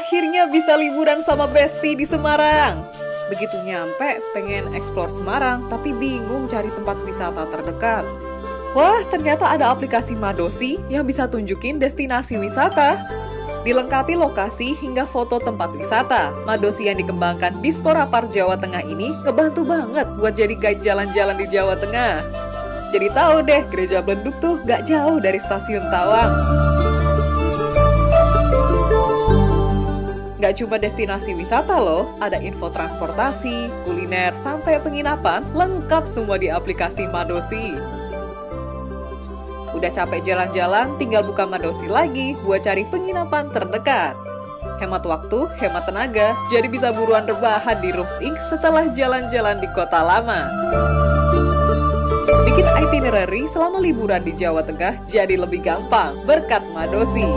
Akhirnya bisa liburan sama Besti di Semarang. Begitu nyampe, pengen eksplor Semarang, tapi bingung cari tempat wisata terdekat. Wah, ternyata ada aplikasi Madosi yang bisa tunjukin destinasi wisata. Dilengkapi lokasi hingga foto tempat wisata, Madosi yang dikembangkan di Sporapar, Jawa Tengah ini ngebantu banget buat jadi guide jalan-jalan di Jawa Tengah. Jadi tahu deh, Gereja Belenduk tuh gak jauh dari Stasiun Tawang. Gak cuma destinasi wisata loh, ada info transportasi, kuliner, sampai penginapan, lengkap semua di aplikasi Madosi. Udah capek jalan-jalan, tinggal buka Madosi lagi buat cari penginapan terdekat. Hemat waktu, hemat tenaga, jadi bisa buruan rebahan di Rooms Inc. setelah jalan-jalan di kota lama. Bikin itinerary selama liburan di Jawa Tengah jadi lebih gampang berkat Madosi.